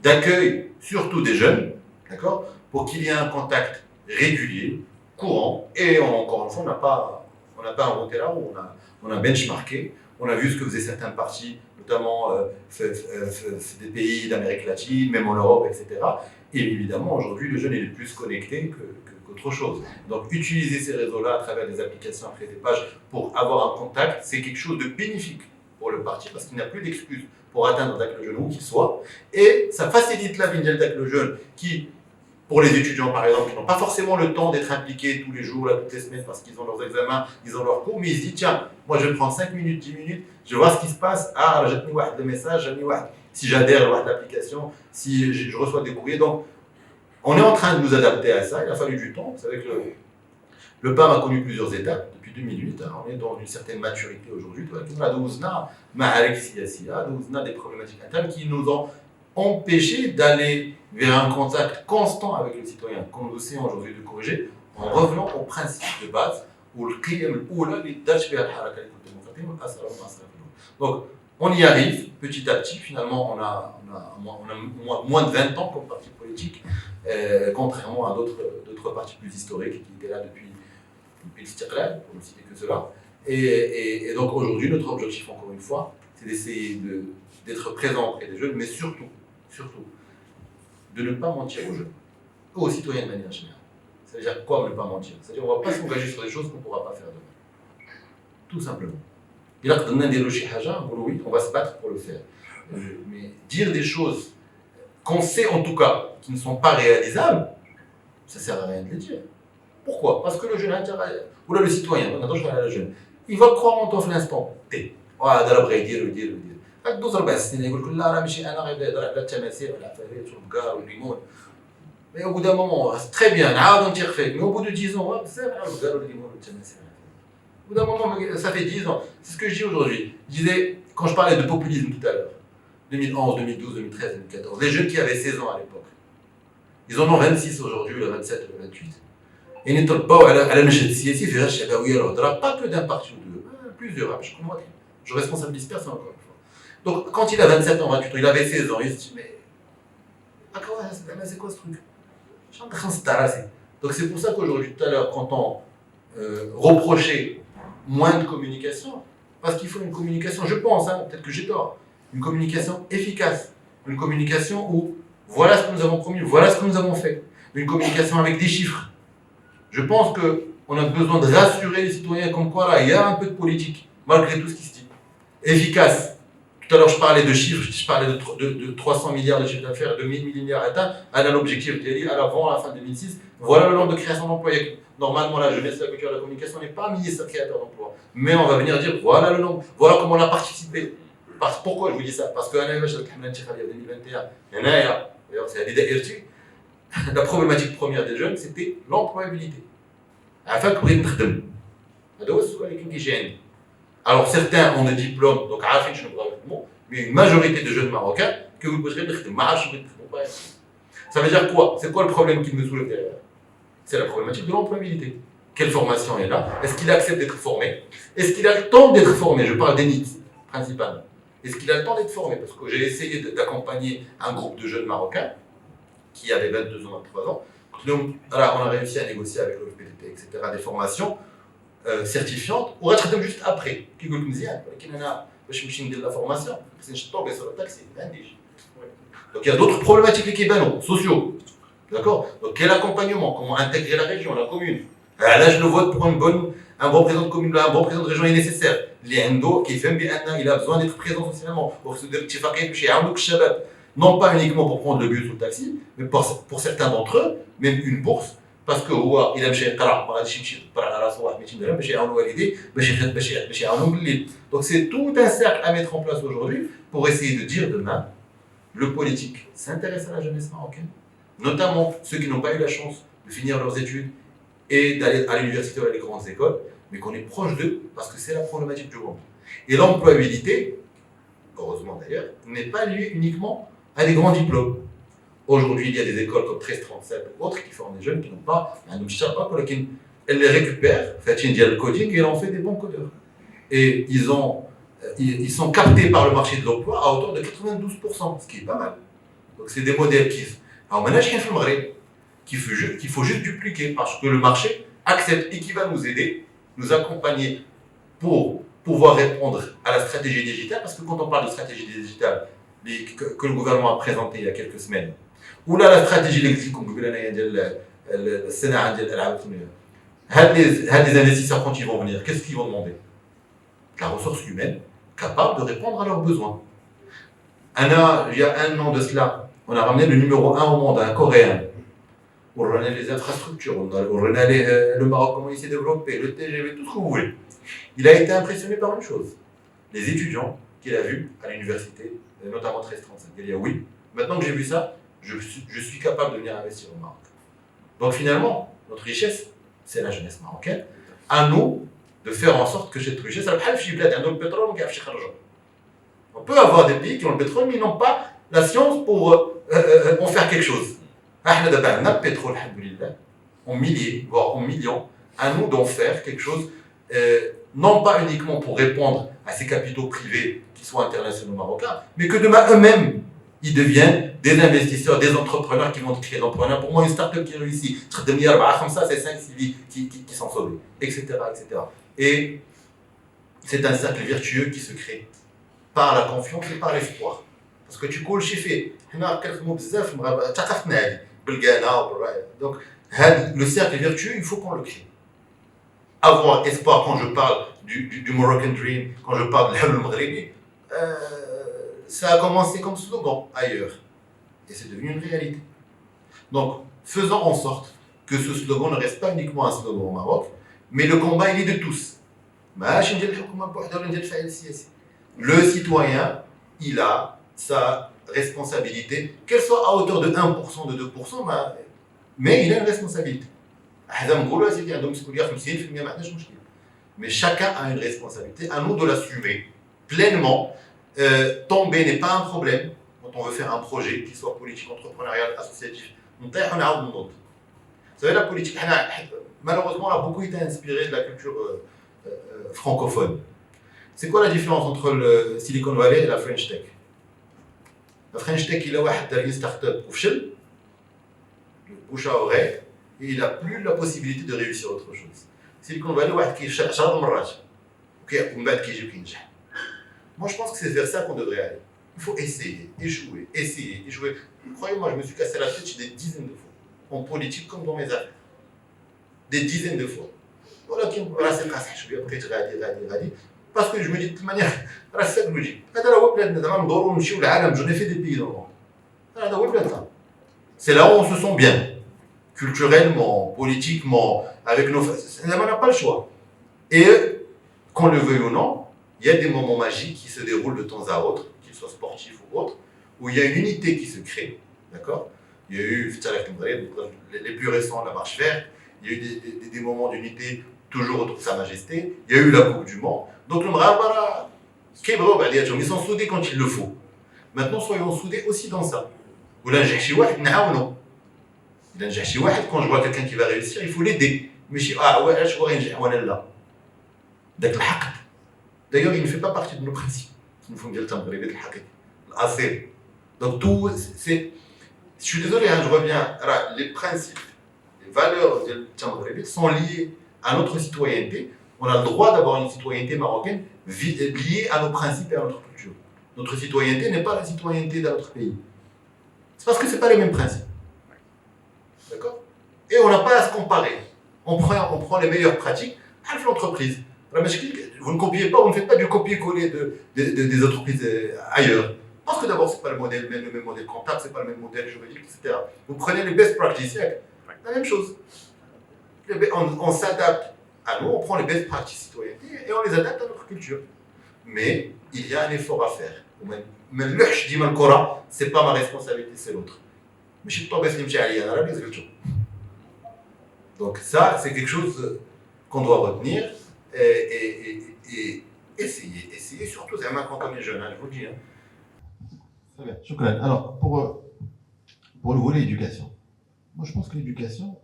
Speaker 1: d'accueil, surtout des jeunes, d'accord, pour qu'il y ait un contact régulier, courant, et encore une fois, on n'a pas inventé là où on a benchmarké, on a vu ce que faisaient certains partis, notamment des pays d'Amérique latine, même en Europe, etc. Et évidemment, aujourd'hui, le jeune est le plus connecté qu'autre chose. Donc, utiliser ces réseaux-là à travers des applications, après des pages, pour avoir un contact, c'est quelque chose de bénéfique pour le parti, parce qu'il n'y a plus d'excuses pour atteindre le jeune où qu'il soit. Et ça facilite la vie le jeune qui, pour les étudiants par exemple, qui n'ont pas forcément le temps d'être impliqués tous les jours, là, toutes les semaines, parce qu'ils ont leurs examens, ils ont leurs cours, mais ils se disent, tiens, moi je vais prendre 5 minutes, 10 minutes, je vais voir ce qui se passe, j'ai mis des messages, si j'adhère à l'application, si je reçois des courriers. Donc, on est en train de nous adapter à ça, il a fallu du temps. Vous savez que le PAM a connu plusieurs étapes depuis 2008, on est dans une certaine maturité aujourd'hui. On a des problématiques internes qui nous ont empêchés d'aller vers un contact constant avec le citoyen, qu'on nous essaie aujourd'hui de corriger, en revenant au principe de base, où le donc, on y arrive petit à petit. Finalement, on a moins de 20 ans comme parti politique, contrairement à d'autres partis plus historiques qui étaient là depuis le Stiqlal, pour ne citer que cela. Et donc aujourd'hui, notre objectif, encore une fois, c'est d'essayer d'être présent auprès des jeunes, mais surtout, de ne pas mentir aux jeunes, aux citoyens de manière générale. C'est-à-dire quoi ne pas mentir? C'est-à-dire qu'on ne va pas s'engager sur des choses qu'on ne pourra pas faire demain. Tout simplement. Et là, oui, on va se battre pour le faire. Mais dire des choses qu'on sait en tout cas qui ne sont pas réalisables, ça ne sert à rien de les dire. Pourquoi? Parce que le jeune ou là, le citoyen, le jeune, il va croire en toi à l'instant T. Mais au bout d'un moment, très bien, mais au bout de 10 ans, au bout d'un moment, ça fait 10 ans. C'est ce que je dis aujourd'hui. Je disais,
Speaker 3: quand je parlais de populisme tout à l'heure, 2011, 2012, 2013, 2014, les jeunes qui avaient 16 ans à l'époque, ils en ont 26 aujourd'hui, le 27, le 28. Et ils ne tombent pas à la nation السياسي فيها الشعبويه الهضره pas que d'un parti ou deux, plusieurs. Je responsabilise personne encore une fois. Donc quand il a 27 ans, 28 ans, il avait 16 ans, il se dit mais c'est quoi ce truc? Donc c'est pour ça qu'aujourd'hui, tout à l'heure, quand on reprochait moins de communication, parce qu'il faut une communication, je pense, peut-être que j'ai tort, une communication efficace, une communication où voilà ce que nous avons promis, voilà ce que nous avons fait, une communication avec des chiffres. Je pense qu'on a besoin de rassurer les citoyens comme quoi là, il y a un peu de politique, malgré tout ce qui se dit. Efficace. Tout à l'heure, je parlais de chiffres, je parlais de 300 milliards de chiffre d'affaires, de 1000 milliards atteints, à l'objectif à l'avant, à la fin 2006. Voilà le nombre de créations d'emplois. Normalement, la jeunesse, la culture, la communication n'est pas ministre créateur d'emplois. Mais on va venir dire, voilà le nombre, voilà comment on a participé. Pourquoi je vous dis ça? Parce que en 2021, d'ailleurs, c'est la problématique première des jeunes, c'était l'employabilité. Alors certains ont des diplômes, donc mais une majorité de jeunes Marocains que vous poserez ça veut dire quoi? C'est quoi le problème qui me soulève derrière? C'est la problématique de l'employabilité. Quelle formation est là? Est-ce qu'il accepte d'être formé? Est-ce qu'il a le temps d'être formé? Je parle des NIT, principalement. Est-ce qu'il a le temps d'être formé? Parce que j'ai essayé d'accompagner un groupe de jeunes Marocains qui avaient 22 ans, 23 ans. On a réussi à négocier avec l'OFPDT, etc., des formations certifiantes, ou être juste après. Qui goûte je suis de la formation, c'est sur le taxi. Donc il y a d'autres problématiques qui sont sociaux. D'accord? Donc quel accompagnement? Comment intégrer la région, la commune? Là, je le vote pour un bon président de commune, un bon président de région est nécessaire. Il a besoin d'être présent socialement. Non pas uniquement pour prendre le bus ou le taxi, mais pour certains d'entre eux, même une bourse, parce que il a donc c'est tout un cercle à mettre en place aujourd'hui pour essayer de dire demain, le politique s'intéresse à la jeunesse marocaine, notamment ceux qui n'ont pas eu la chance de finir leurs études et d'aller à l'université ou à les grandes écoles, mais qu'on est proche d'eux parce que c'est la problématique du monde. Et l'employabilité, heureusement d'ailleurs, n'est pas liée uniquement à des grands diplômes. Aujourd'hui, il y a des écoles comme 1337 ou autres qui forment des jeunes qui n'ont pas un obstacle, elles les récupèrent, font le coding et elles en fait des bons codeurs. Et ils sont captés par le marché de l'emploi à hauteur de 92%, ce qui est pas mal. Donc c'est des modèles alors maintenant, qu'il faut juste dupliquer parce que le marché accepte et qui va nous aider, nous accompagner pour pouvoir répondre à la stratégie digitale, parce que quand on parle de stratégie digitale que le gouvernement a présentée il y a quelques semaines, ou là la stratégie lexique comme vous l'avez dit, le Sénat, les investisseurs quand ils vont venir, qu'est-ce qu'ils vont demander? La ressource humaine capable de répondre à leurs besoins. Il y a un an de cela, on a ramené le numéro 1 au monde, un Coréen. On a les infrastructures, on a le Maroc, comment il s'est développé, le TGV, tout ce que vous voulez. Il a été impressionné par une chose. Les étudiants qu'il a vus à l'université, notamment 1335. Il a dit oui, maintenant que j'ai vu ça, je suis capable de venir investir au Maroc. Donc finalement, notre richesse, c'est la jeunesse marocaine. À nous de faire en sorte que cette richesse, on peut avoir des pays qui ont le pétrole, mais ils n'ont pas la science pour en faire quelque chose. On a le pétrole, en milliers, voire en millions, à nous d'en faire quelque chose, non pas uniquement pour répondre à ces capitaux privés qui sont internationaux marocains, mais que demain eux-mêmes, ils deviennent des investisseurs, des entrepreneurs qui vont créer des entrepreneurs. Pour moi, une start-up qui réussit, c'est 5-6 vies qui sont sauvées, etc., etc. Et c'est un cercle vertueux qui se crée par la confiance et par l'espoir. Parce que tu coules chiffé. Donc, le cercle vertueux, il faut qu'on le crée. Avoir espoir quand je parle du Moroccan Dream, quand je parle de l'Ahl al-Maghribi, ça a commencé comme slogan ailleurs. Et c'est devenu une réalité. Donc, faisons en sorte que ce slogan ne reste pas uniquement un slogan au Maroc, mais le combat, il est de tous. Le citoyen, il a sa responsabilité, qu'elle soit à hauteur de 1%, de 2%, mais il a une responsabilité. Mais chacun a une responsabilité, à nous de l'assumer pleinement, Tomber n'est pas un problème quand on veut faire un projet, qu'il soit politique, entrepreneurial, associatif. Vous savez, la politique, malheureusement, elle a beaucoup été inspirée de la culture francophone. C'est quoi la différence entre le Silicon Valley et la French Tech? La French Tech, il a une start-up وفشل, le bouche à oreille, et il n'a plus la possibilité de réussir autre chose. Silicon Valley, واحد كيفشل 10 مرات ومن بعد كيجي وكينجح. Moi, je pense que c'est vers ça qu'on devrait aller. Il faut essayer, échouer, essayer, échouer. Croyez-moi, je me suis cassé la tête des dizaines de fois, en politique comme dans mes affaires. Des dizaines de fois. Voilà, c'est cassé, je vais après غادي. Parce que je me dis de toute manière, c'est logique. J'en ai fait des pays dans le monde. C'est là où on se sent bien, culturellement, politiquement, avec nos... On n'a pas le choix. Et qu'on le veuille ou non, il y a des moments magiques qui se déroulent de temps à autre, qu'ils soient sportifs ou autres, où il y a une unité qui se crée, d'accord? Il y a eu, les plus récents, la marche verte, il y a eu des moments d'unité toujours autour de Sa Majesté, il y a eu la Coupe du Monde. Donc le Mrabara, ils sont soudés quand il le faut. Maintenant, soyons soudés aussi dans ça. Ou là, quand je vois quelqu'un qui va réussir, il faut l'aider. Mais je dis, ah ouais, je vois rien là. D'ailleurs, il ne fait pas partie de nos principes. Il faut me dire le donc tout, c'est... Je suis désolé, je reviens. Les principes, les valeurs de sont liées à notre citoyenneté. On a le droit d'avoir une citoyenneté marocaine liée à nos principes et à notre culture. Notre citoyenneté n'est pas la citoyenneté d'un autre pays. C'est parce que ce n'est pas les mêmes principes. D'accord? Et on n'a pas à se comparer. On prend les meilleures pratiques à l'entreprise. Vous ne copiez pas, vous ne faites pas du copier-coller des entreprises ailleurs. Parce que d'abord, ce n'est pas le même modèle comptable, ce n'est pas le même modèle juridique, etc. Vous prenez les best practices, la même chose. On s'adapte à nous, on prend les best practices citoyenneté et on les adapte à notre culture. Mais il y a un effort à faire. Mais le je dis mal Coran, c'est pas ma responsabilité, c'est l'autre. Mais je suis pas donc ça, c'est quelque chose qu'on doit retenir et essayer surtout quand on est jeune, je vous le dis.
Speaker 1: Très bien, Choukran. Alors, pour le volet éducation, moi je pense que l'éducation,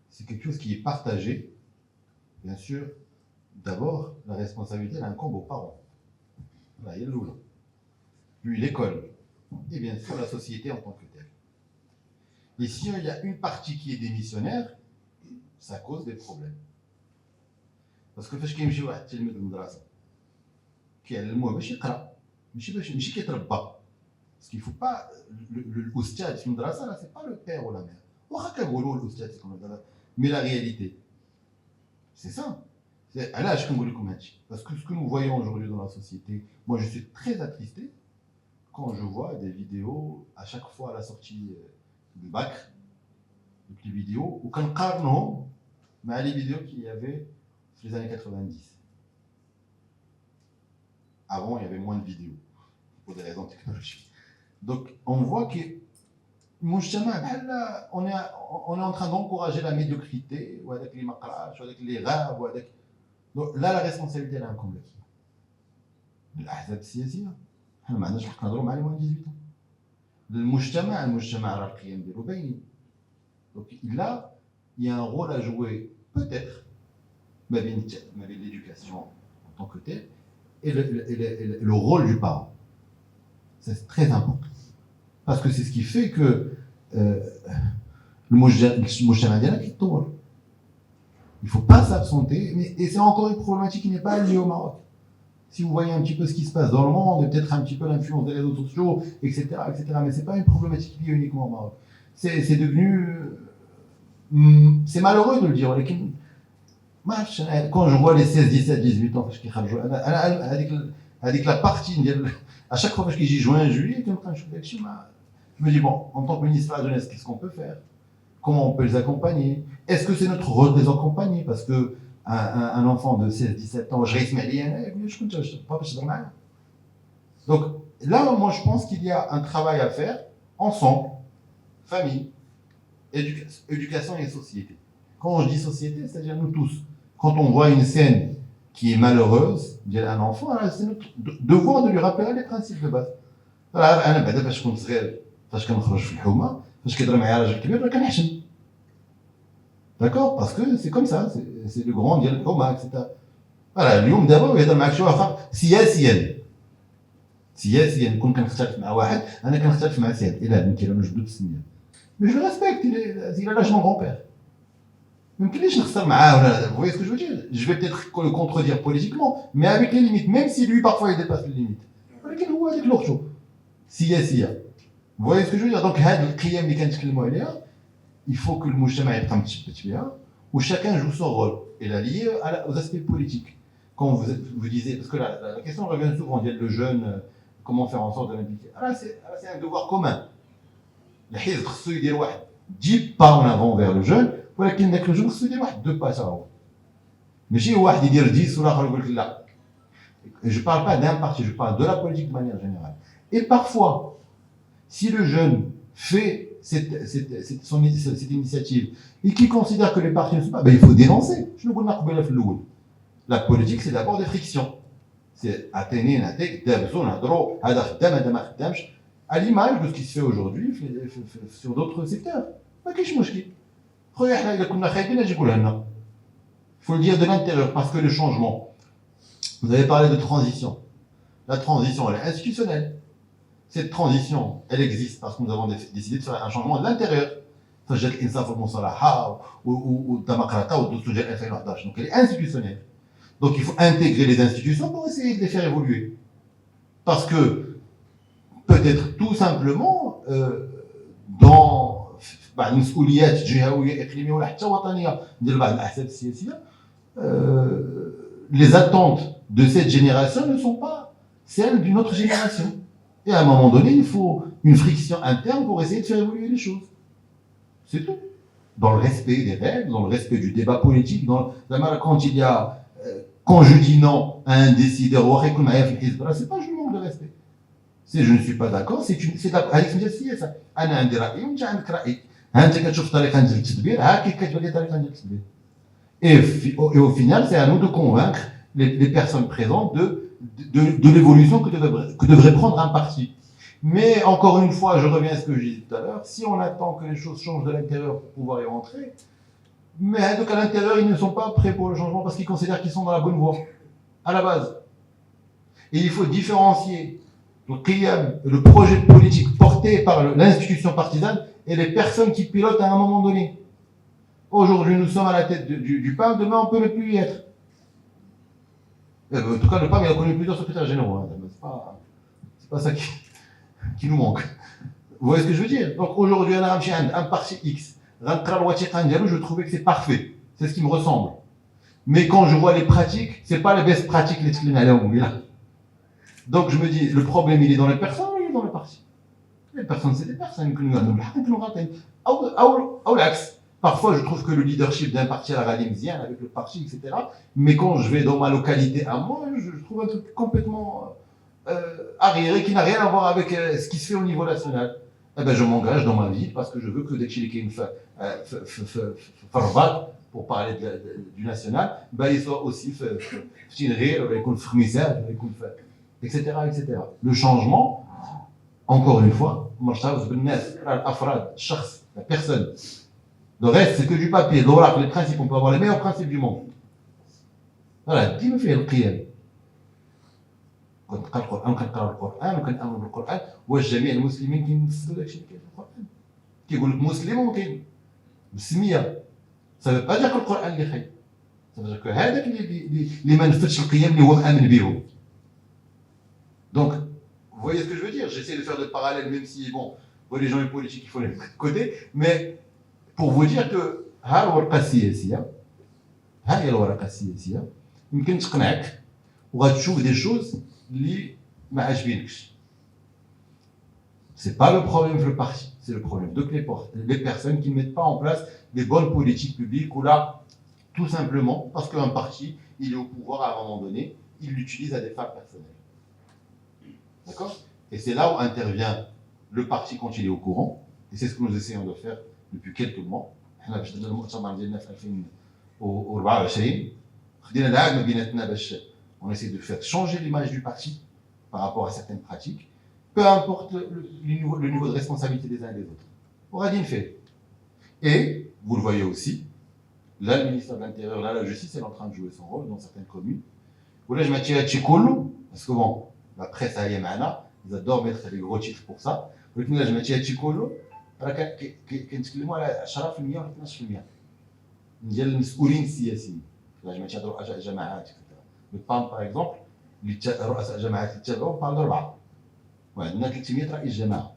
Speaker 1: c'est quelque chose qui est partagé. Bien sûr, d'abord, la responsabilité elle incombe aux parents. Voilà, il y a le loup. Puis l'école. Et bien sûr, la société en tant que telle. Et si il y a une partie qui est démissionnaire, ça cause des problèmes. Parce que فاش كيمشي واحد التلميذ للمدرسه كيعلموه باش يقرا ماشي كيتربى. Parce qu'il ne faut pas. L'oustad, c'est là, c'est pas le père ou la mère. Mais la réalité, c'est ça. Parce que ce que nous voyons aujourd'hui dans la société, moi je suis très attristé quand je vois des vidéos à chaque fois à la sortie du bac, donc les vidéos, ou quand on mais les vidéos qu'il y avait dans les années 90. Avant, il y avait moins de vidéos, pour des raisons technologiques. Donc, on voit que on est en train d'encourager la médiocrité, ou avec les maqrach, ou avec les rêves, ou avec... Donc là, la responsabilité, elle est incombe. الأحزاب السياسية حنا ما عندناش الحق نهضروا مع les moins de 18 ans. المجتمع راه القيم ديالو باينين. Donc là, il y a un rôle à jouer, peut-être, mais l'éducation en tant que telle, et le rôle du parent. C'est très important. Parce que c'est ce qui fait que le mujtama ديالنا كيتطور. Il ne faut pas s'absenter, et c'est encore une problématique qui n'est pas liée au Maroc. Si vous voyez un petit peu ce qui se passe dans le monde, et peut-être un petit peu l'influence des réseaux sociaux, etc., mais ce n'est pas une problématique liée uniquement au Maroc. C'est devenu... c'est malheureux de le dire, quand je vois les 16, 17, 18 ans, avec la partie, à chaque fois que j'y juin, juillet, je me dis, bon, en tant que ministre de la Jeunesse, qu'est-ce qu'on peut faire? Comment on peut les accompagner? Est-ce que c'est notre rôle de les accompagner? Parce que un enfant de 16, 17 ans, je donc là, moi, je pense qu'il y a un travail à faire ensemble, famille, éducation et société. Quand je dis société, c'est-à-dire nous tous. Quand on voit une scène qui est malheureuse, d'un enfant, c'est notre devoir de lui rappeler les principes de base. انا بعدا فاش كنت صغير فاش كنخرج في الحومه فاش كيهضر معايا راجل كبير كنحشم. D'accord, parce que c'est comme ça, c'est le grand ديال الحومه etc. فوالا اليوم دابا يهضر معاك شي واحد سياسيا كون كنختلف مع واحد انا كنختلف مع سياد الا بنتي راه نجبدو السميه مي جو ريسبكت il a l'âge de mon grand-père. ما يمكنليش نخسر معاه ولا vous voyez ce que je veux dire, je vais peut-être le contredire politiquement mais avec les limites, même si lui parfois il dépasse les limites, ولكن هو هذيك لوقتو سياسيه. vous voyez ce que je veux dire. donc هاد القيم اللي كنتكلموا عليها il faut que المجتمع يبقى متشبت بها و chacun joue son rôle et la liée aux aspects politiques. Quand vous disiez, parce que la question revient souvent, il y a le jeune, comment faire en sorte de l'impliquer. C'est un devoir commun. Le حزب خصو يدير واحد 10 pas en avant vers le jeune, ولكن داك الجون خصو يدير واحد 2 pas هو. ماشي واحد يدير 10 والاخر يقول لك لا. Je parle pas d'un parti, je parle de la politique de manière générale. Et parfois, si le jeune fait cette initiative et qui considère que les partis ne sont pas, ben il faut dénoncer. Je ne connais pas le loul. La politique, c'est d'abord des frictions. C'est atteindre, à l'image de ce qui se fait aujourd'hui sur d'autres secteurs. Il faut le dire de l'intérieur, parce que le changement, vous avez parlé de transition. La transition, elle est institutionnelle. Cette transition, elle existe parce que nous avons décidé de faire un changement de l'intérieur. فجأة الإنصاف والمصالحة والديمقراطية والدستور ديال 2011. Donc elle est institutionnelle. Donc il faut intégrer les institutions pour essayer de les faire évoluer. Parce que peut-être tout simplement dans المسؤوليات جهوية إقليمية ولا حتى وطنية ديال بعض الأحزاب السياسية les attentes de cette génération ne sont pas celles d'une autre génération. Et à un moment donné, il faut une friction interne pour essayer de faire évoluer les choses. C'est tout. Dans le respect des règles, dans le respect du débat politique, quand il y a quand je dis non à un décideur, c'est pas je manque de respect. Si je ne suis pas d'accord, c'est هذيك سميتها انا عندي راي وانت عندك راي. ها انت كتشوف طريقه ديال التدبير, ها كيف كتبان لي طريقه ديال التدبير. Et au final, c'est à nous de convaincre les personnes présentes de l'évolution que devrait prendre un parti. Mais encore une fois, je reviens à ce que j'ai dit tout à l'heure, si on attend que les choses changent de l'intérieur pour pouvoir y rentrer, mais donc à l'intérieur, ils ne sont pas prêts pour le changement parce qu'ils considèrent qu'ils sont dans la bonne voie, à la base. Et il faut différencier le projet politique porté par l'institution partisane et les personnes qui pilotent à un moment donné. Aujourd'hui, nous sommes à la tête du PAM, demain on peut ne plus y être. En tout cas, le PAM, il a connu plusieurs secrétaires généraux. Hein. C'est pas ça qui nous manque. Vous voyez ce que je veux dire? Donc aujourd'hui, on a un parti X. Je trouvais que c'est parfait. C'est ce qui me ressemble. Mais quand je vois les pratiques, c'est pas les best pratiques les là. Donc je me dis, le problème, il est dans les personnes ou il est dans le parti? Les personnes, c'est des personnes que nous avons. Ou l'axe. Parfois, je trouve que le leadership d'un parti à la Ralimzien, avec le parti, etc. Mais quand je vais dans ma localité à moi, je trouve un truc complètement arriéré qui n'a rien à voir avec ce qui se fait au niveau national. Eh ben, je m'engage dans ma vie parce que je veux que dès que j'ai une farvat, pour parler du national, ben, il soit aussi etc. Le changement, encore une fois, la personne. Le reste, c'est que du papier, l'oracle, les principes, on peut avoir les meilleurs principes du monde. Voilà, dis-moi fait le qiyam. كنقرا القرآن وكنآمن بالقرآن, واش جميع المسلمين كينفذوا داكشي اللي كاين في القرآن؟ كيقول لك مسلم وكاين بالسمية. Ça veut pas dire que القرآن اللي خايب. Ça veut dire que هذاك اللي ما نفذش القيم اللي هو مآمن بهم. Donc, vous voyez ce que je veux dire? J'essaie de faire des parallèles, même si, bon, les gens politiques, il faut les mettre de côté, mais pour vous dire que ها الورقة السياسية, ها هي الورقة السياسية, يمكن تقنعك وغتشوف des choses اللي ما عاجبينكش. C'est pas le problème de le parti, c'est le problème de les personnes qui ne mettent pas en place des bonnes politiques publiques ou là, tout simplement, parce qu'un parti, il est au pouvoir à un moment donné, il l'utilise à des fins personnelles. D'accord? Et c'est là où intervient le parti quand il est au courant, et c'est ce que nous essayons de faire depuis quelques mois. On essaie de faire changer l'image du parti par rapport à certaines pratiques, peu importe le niveau de responsabilité des uns et des autres. On a dit le fait. Et, vous le voyez aussi, là, le ministère de l'Intérieur, là, la justice, elle est en train de jouer son rôle dans certaines communes. Ou là, je m'attire à Tchikolo, parce que bon, la presse a Yémana, ils adorent mettre des gros titres pour ça. Ou là, je m'attire à Tchikolo, كنتكلموا على 10% ولا 12% ديال المسؤولين السياسيين. لا جمعيه جماعات كثيره. بالطام باغ اكزومبل رؤساء جماعات اللي تابعوا بارل 4 وعندنا 300 رئيس جماعه.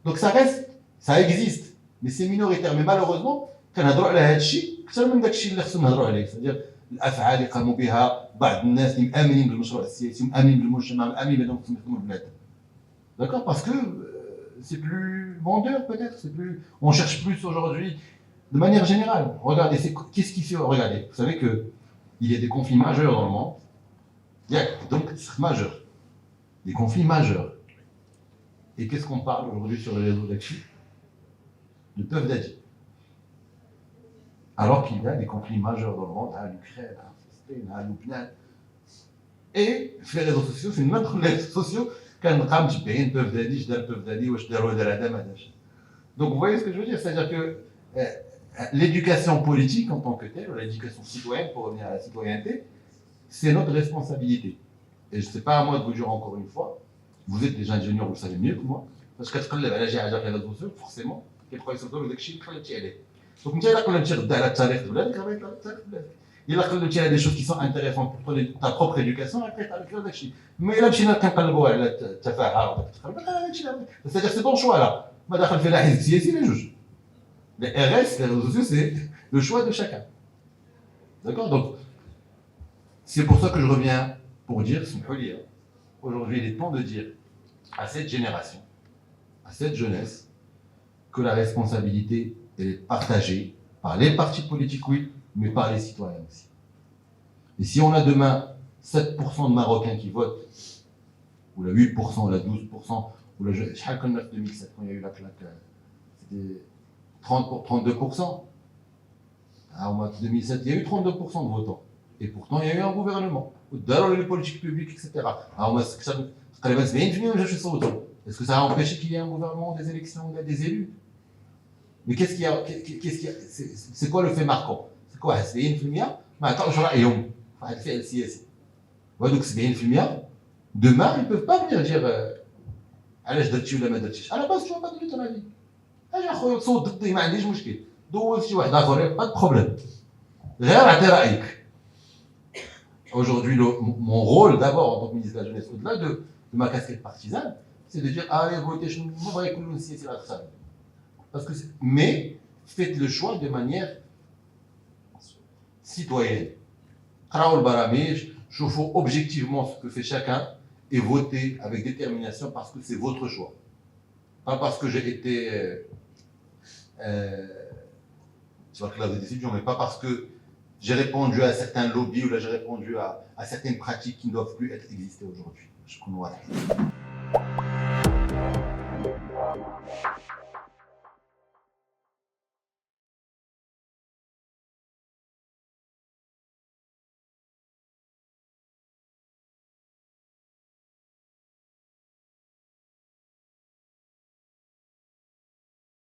Speaker 1: دونك سا ريست سا اكزيست مي سي مينوريتير مي مالوغوزمون كنهضروا على هذا الشيء اكثر من داك الشيء اللي خصهم نهضروا عليه، سادير الافعال اللي قاموا بها بعض الناس اللي مامنين بالمشروع السياسي ومامنين بالمجتمع ومامنين بانهم خصهم يخدموا البلاد. D'accord, parce que c'est plus vendeur peut-être, c'est plus, on cherche plus aujourd'hui, de manière générale. Regardez, qu'est-ce qui fait, regardez, vous savez que il y a des conflits majeurs dans le monde. Il y a donc majeurs, des conflits majeurs. Et qu'est-ce qu'on parle aujourd'hui sur les réseaux d'actifs? De Puff Daddy. Alors qu'il y a des conflits majeurs dans le monde, à l'Ukraine, à Palestine, à Lubnan. Et les réseaux sociaux, c'est une autre les réseaux sociaux. كنبقى متبعين بوف دادي اش دار بوف دادي واش دار هذا هذا ما دارش. Donc vous voyez ce que je veux dire, c'est-à-dire que l'éducation politique en tant que telle, ou l'éducation citoyenne, pour revenir à la citoyenneté, c'est notre responsabilité. Et je ne sais pas à moi de vous dire encore une fois, vous êtes des ingénieurs, vous le savez mieux que moi, parce que كتقلب على شي حاجه في الريزو سوسيو فورسيمون كيبقاو يصدروا داك الشيء اللي قلبتي عليه. دونك انت الا قلبتي غدا على التاريخ ديال بلادك غادي يطلع التاريخ ديالك. Il a قلبتي على des choses qui sont intéressantes pour ta propre éducation, après avec داك الشيء. Mais الا مشينا كنقلبوا على التفاهه وداك التخربيق هذا الشيء. C'est-à-dire c'est ton choix là. ما داخل في لا حزب سياسي لا جوج. Les RS, les réseaux sociaux, c'est le choix de chacun. D'accord? Donc, c'est pour ça que je reviens pour dire, aujourd'hui, il est temps de dire à cette génération, à cette jeunesse, que la responsabilité est partagée par les partis politiques, oui, mais par les citoyens aussi. Et si on a demain 7% de Marocains qui votent, ou la 8%, ou la 12%, ou la 2007, quand il y a eu la claque, c'était 32%. En 2007, il y a eu 32% de votants. Et pourtant, il y a eu un gouvernement. D'ailleurs, les politiques publiques, etc. Est-ce que ça a empêché qu'il y ait un gouvernement, des élections, des élus? Mais qu'est-ce qu'il y a, c'est quoi le fait marquant? C'est quoi? C'est 70%. Mais attends, je donc c'est 70%. Demain, ils ne peuvent pas venir dire à l'âge de ou la madatiche. À la base, tu ne vas pas donner ton avis. اجي اخويا تصوت ضدي ما عنديش مشكل، دوز شي واحد اخر با بروبليم، غير عطي رايك. Aujourd'hui, mon rôle d'abord en tant que ministre de la Jeunesse, au-delà de ma casquette partisane, c'est de dire allez votez, je ne vais pas si c'est la ça. Parce que mais faites le choix de manière citoyenne. قراو البرامج، شوفوا objectivement ce que fait chacun et votez avec détermination parce que c'est votre choix. Pas parce que j'ai été sur la classe de décision, mais pas parce que j'ai répondu à certains lobbies ou là j'ai répondu à certaines pratiques qui ne doivent plus être exister aujourd'hui. Je connais.